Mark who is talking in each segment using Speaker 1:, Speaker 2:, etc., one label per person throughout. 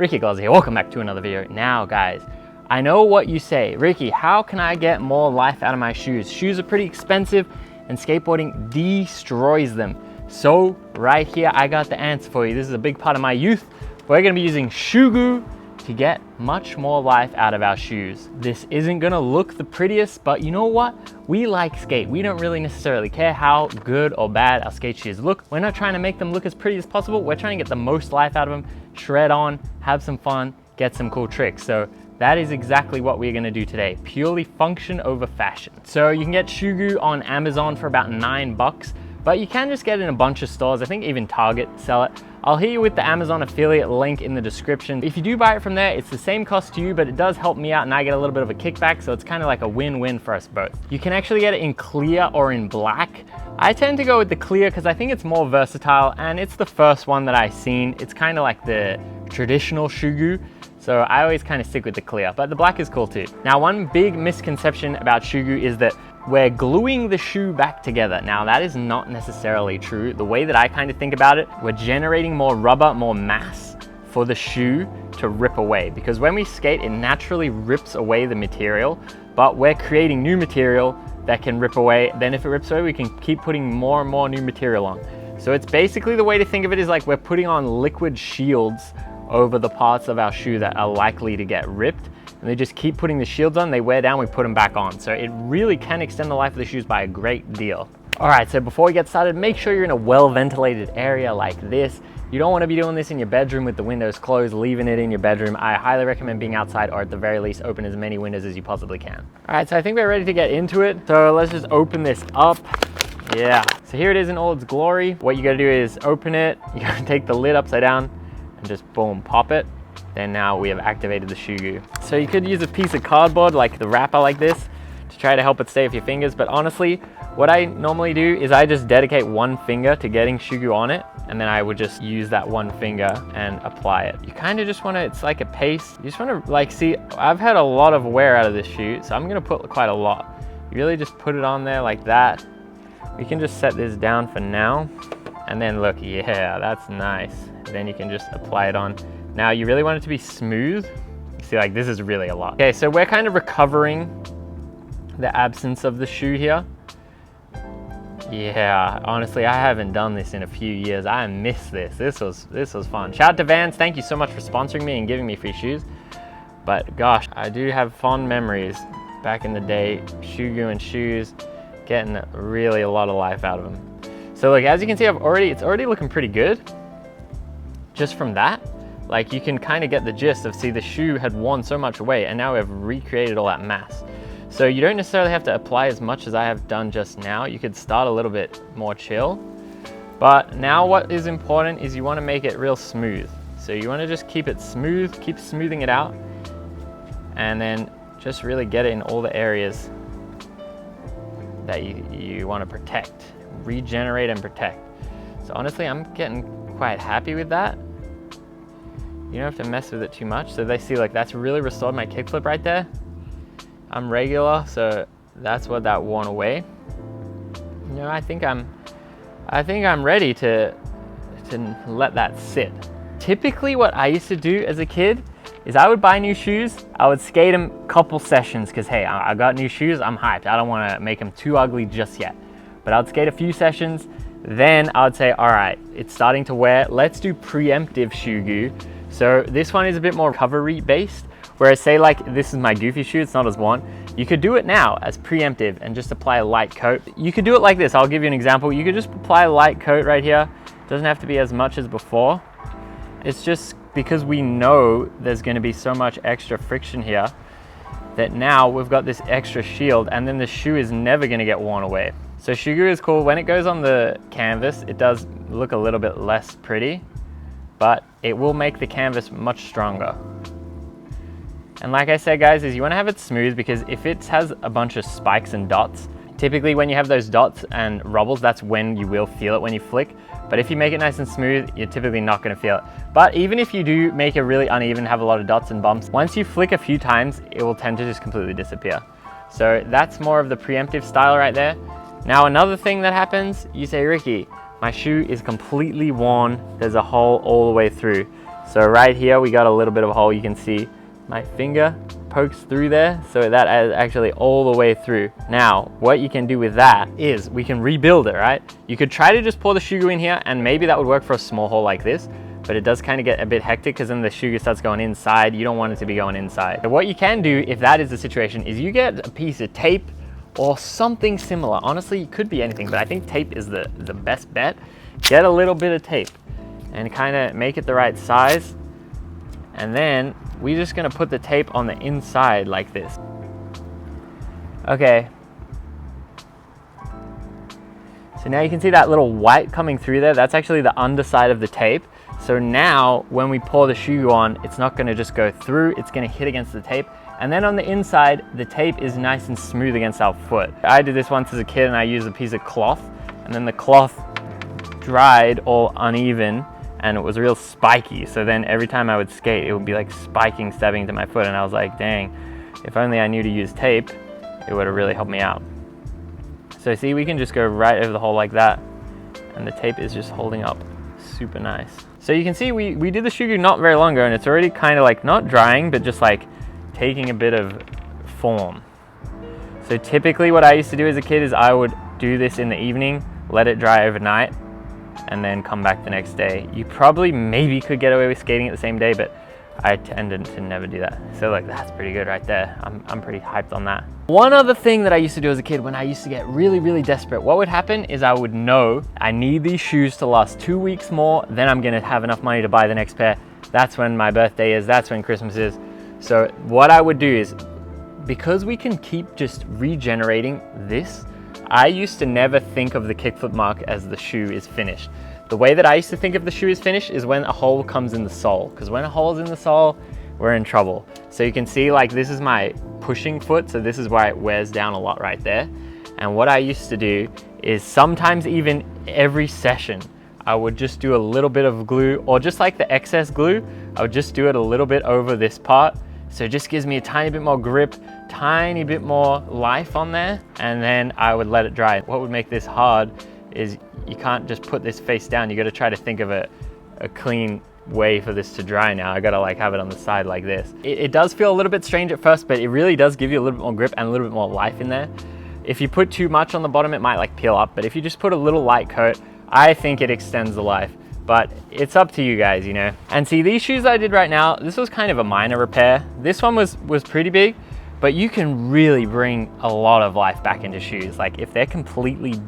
Speaker 1: Ricky Glaser here, welcome back to another video. Now guys, I know what you say, Ricky, how can I get more life out of my shoes? Shoes are pretty expensive and skateboarding destroys them. So right here, I got the answer for you. This is a big part of my youth. We're gonna be using shoe goo to get much more life out of our shoes. This isn't gonna look the prettiest, but you know what? We like skate. We don't really necessarily care how good or bad our skate shoes look. We're not trying to make them look as pretty as possible. We're trying to get the most life out of them, shred on, have some fun, get some cool tricks. So that is exactly what we're gonna do today. Purely function over fashion. So you can get shoe goo on Amazon for about $9, but you can just get it in a bunch of stores. I think even Target sell it. I'll hit you with the Amazon affiliate link in the description. If you do buy it from there, it's the same cost to you, but it does help me out and I get a little bit of a kickback, so it's kind of like a win-win for us both. You can actually get it in clear or in black. I tend to go with the clear because I think it's more versatile and it's the first one that I've seen. It's kind of like the traditional shoe goo, so I always kind of stick with the clear, but the black is cool too. Now, one big misconception about shoe goo is that we're gluing the shoe back together. Now that is not necessarily true. The way that I kind of think about it, we're generating more rubber, more mass for the shoe to rip away, because when we skate, it naturally rips away the material, but we're creating new material that can rip away. Then if it rips away, we can keep putting more and more new material on. So it's basically, the way to think of it is like we're putting on liquid shields over the parts of our shoe that are likely to get ripped. And they just keep putting the shields on, they wear down, we put them back on. So it really can extend the life of the shoes by a great deal. All right, so before we get started, make sure you're in a well-ventilated area like this. You don't wanna be doing this in your bedroom with the windows closed, leaving it in your bedroom. I highly recommend being outside, or at the very least, open as many windows as you possibly can. All right, so I think we're ready to get into it. So let's just open this up. Yeah, so here it is in all its glory. What you gotta do is open it, you gotta take the lid upside down and just boom, pop it. Then now we have activated the shoe goo. So you could use a piece of cardboard, like the wrapper like this, to try to help it stay with your fingers. But honestly, what I normally do is I just dedicate one finger to getting shoe goo on it, and then I would just use that one finger and apply it. You kind of just want to, it's like a paste. You just want to like, see, I've had a lot of wear out of this shoe, so I'm going to put quite a lot. You really just put it on there like that. We can just set this down for now. And then look, yeah, that's nice. Then you can just apply it on. Now you really want it to be smooth. You see, like, this is really a lot. Okay, so we're kind of recovering the absence of the shoe here. Yeah, honestly, I haven't done this in a few years. I miss this. This was fun. Shout out to Vans, thank you so much for sponsoring me and giving me free shoes. But gosh, I do have fond memories back in the day, shoe goo and shoes, getting really a lot of life out of them. So look, as you can see, it's already looking pretty good just from that. Like, you can kind of get the gist of, see, the shoe had worn so much away and now we've recreated all that mass. So you don't necessarily have to apply as much as I have done just now. You could start a little bit more chill. But now what is important is you want to make it real smooth. So you want to just keep it smooth, keep smoothing it out, and then just really get it in all the areas that you want to protect, regenerate and protect. So honestly, I'm getting quite happy with that. You don't have to mess with it too much. So they see, like, that's really restored my kickflip right there. I'm regular, so that's what that worn away. You know, I think I'm ready to let that sit. Typically what I used to do as a kid is I would buy new shoes, I would skate them a couple sessions, because hey, I got new shoes, I'm hyped. I don't want to make them too ugly just yet. But I'd skate a few sessions, then I would say, all right, it's starting to wear, let's do preemptive shoe goo. So this one is a bit more recovery based, whereas say like this is my goofy shoe, it's not as worn. You could do it now as preemptive and just apply a light coat. You could do it like this, I'll give you an example. You could just apply a light coat right here. Doesn't have to be as much as before. It's just because we know there's gonna be so much extra friction here that now we've got this extra shield, and then the shoe is never gonna get worn away. So shoe goo is cool. When it goes on the canvas, it does look a little bit less pretty, but it will make the canvas much stronger. And like I said, guys, is you want to have it smooth, because if it has a bunch of spikes and dots, typically when you have those dots and rubbles, that's when you will feel it when you flick. But if you make it nice and smooth, you're typically not going to feel it. But even if you do make it really uneven, have a lot of dots and bumps, once you flick a few times, it will tend to just completely disappear. So that's more of the preemptive style right there. Now, another thing that happens, you say, Ricky, my shoe is completely worn. There's a hole all the way through. So right here, we got a little bit of a hole. You can see my finger pokes through there, so that is actually all the way through. Now, what you can do with that is we can rebuild it, right? You could try to just pour the shoe glue in here, and maybe that would work for a small hole like this, but it does kind of get a bit hectic because then the shoe glue starts going inside. You don't want it to be going inside. So what you can do, if that is the situation, is you get a piece of tape or something similar. Honestly, it could be anything, but I think tape is the best bet. Get a little bit of tape and kind of make it the right size, and then we're just gonna put the tape on the inside like this. Okay. So now you can see that little white coming through there. That's actually the underside of the tape. So now when we pour the shoe glue on, it's not gonna just go through, it's gonna hit against the tape. And then on the inside, the tape is nice and smooth against our foot. I did this once as a kid, and I used a piece of cloth, and then the cloth dried all uneven, and it was real spiky. So then every time I would skate, it would be like spiking, stabbing into my foot. And I was like, dang, if only I knew to use tape, it would have really helped me out. So see, we can just go right over the hole like that, and the tape is just holding up super nice. So you can see we did the shoe glue not very long ago, and it's already kind of like not drying, but just like taking a bit of form. So typically what I used to do as a kid is I would do this in the evening, let it dry overnight, and then come back the next day. You probably maybe could get away with skating it the same day, but I tended to never do that. So like, that's pretty good right there. I'm pretty hyped on that. One other thing that I used to do as a kid when I used to get really desperate, what would happen is I would know I need these shoes to last 2 weeks more, then I'm gonna have enough money to buy the next pair. That's when my birthday is, that's when Christmas is. So what I would do is, because we can keep just regenerating this, I used to never think of the kickflip mark as the shoe is finished. The way that I used to think of the shoe is finished is when a hole comes in the sole, because when a hole's in the sole, we're in trouble. So you can see, like, this is my pushing foot, so this is why it wears down a lot right there. And what I used to do is sometimes even every session, I would just do a little bit of glue, or just like the excess glue, I would just do it a little bit over this part. So it just gives me a tiny bit more grip, tiny bit more life on there, and then I would let it dry. What would make this hard is you can't just put this face down. You gotta try to think of a clean way for this to dry now. I gotta like have it on the side like this. It does feel a little bit strange at first, but it really does give you a little bit more grip and a little bit more life in there. If you put too much on the bottom, it might like peel up, but if you just put a little light coat, I think it extends the life. But it's up to you guys, you know. And see, these shoes I did right now, this was kind of a minor repair. This one was pretty big, but you can really bring a lot of life back into shoes. Like if they're completely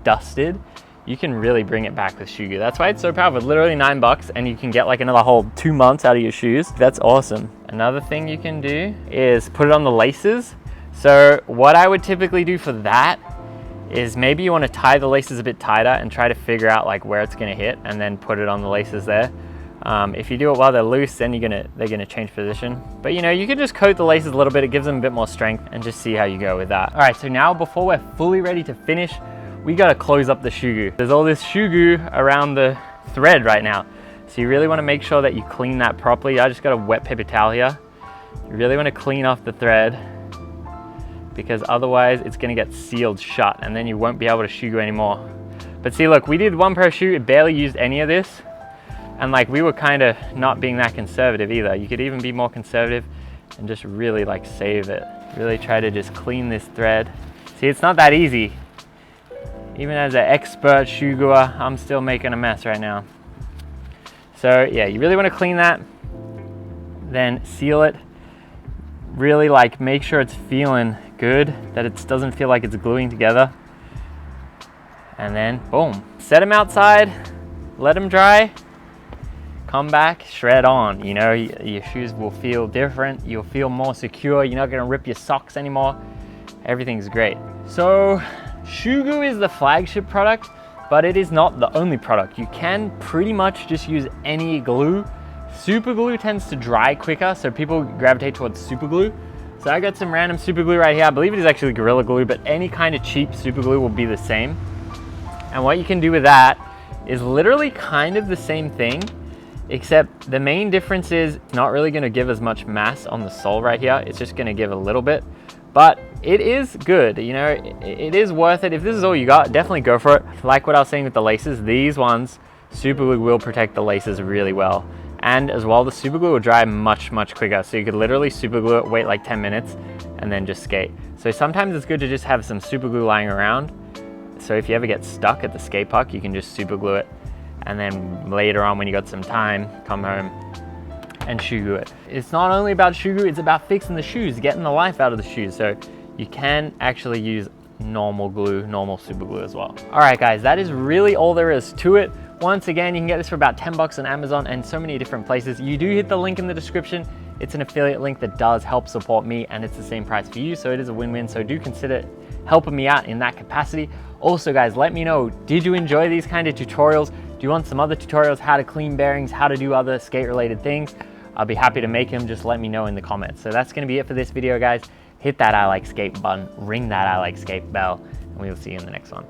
Speaker 1: dusted, you can really bring it back with shoe glue. That's why it's so powerful. Literally $9, and you can get like another whole 2 months out of your shoes. That's awesome. Another thing you can do is put it on the laces. So what I would typically do for that is maybe you want to tie the laces a bit tighter and try to figure out like where it's going to hit, and then put it on the laces there. If you do it while they're loose, then they're gonna change position. But you know, you can just coat the laces a little bit. It gives them a bit more strength, and just see how you go with that. All right, so now before we're fully ready to finish, we gotta close up the shoe glue. There's all this shoe glue around the thread right now. So you really wanna make sure that you clean that properly. I just got a wet paper towel here. You really wanna clean off the thread, because otherwise it's gonna get sealed shut, and then you won't be able to shoe glue anymore. But see, look, we did one pair of shoe, it barely used any of this. And like, we were kind of not being that conservative either. You could even be more conservative and just really like save it. Really try to just clean this thread. See, it's not that easy. Even as an expert shoe gluer, I'm still making a mess right now. So yeah, you really want to clean that, then seal it. Really like make sure it's feeling good, that it doesn't feel like it's gluing together. And then boom, set them outside, let them dry. Come back, shred on. You know, your shoes will feel different. You'll feel more secure. You're not gonna rip your socks anymore. Everything's great. So shoe glue is the flagship product, but it is not the only product. You can pretty much just use any glue. Super glue tends to dry quicker, so people gravitate towards super glue. So I got some random super glue right here. I believe it is actually Gorilla Glue, but any kind of cheap super glue will be the same. And what you can do with that is literally kind of the same thing, except the main difference is it's not really gonna give as much mass on the sole right here. It's just gonna give a little bit, but it is good. You know, it is worth it. If this is all you got, definitely go for it. Like what I was saying with the laces, these ones, super glue will protect the laces really well. And as well, the super glue will dry much quicker. So you could literally super glue it, wait like 10 minutes, and then just skate. So sometimes it's good to just have some super glue lying around. So if you ever get stuck at the skate park, you can just super glue it. And then later on, when you got some time, come home and shoe glue it. It's not only about shoe glue, it's about fixing the shoes, getting the life out of the shoes. So you can actually use normal glue, normal super glue as well. All right, guys, that is really all there is to it. Once again, you can get this for about 10 bucks on Amazon and so many different places. You do hit the link in the description. It's an affiliate link that does help support me, and it's the same price for you. So it is a win-win. So do consider helping me out in that capacity. Also, guys, let me know, did you enjoy these kind of tutorials? Do you want some other tutorials, how to clean bearings, how to do other skate related things? I'll be happy to make them. Just let me know in the comments. So that's going to be it for this video, guys. Hit that I like skate button, ring that I like skate bell, and we will see you in the next one.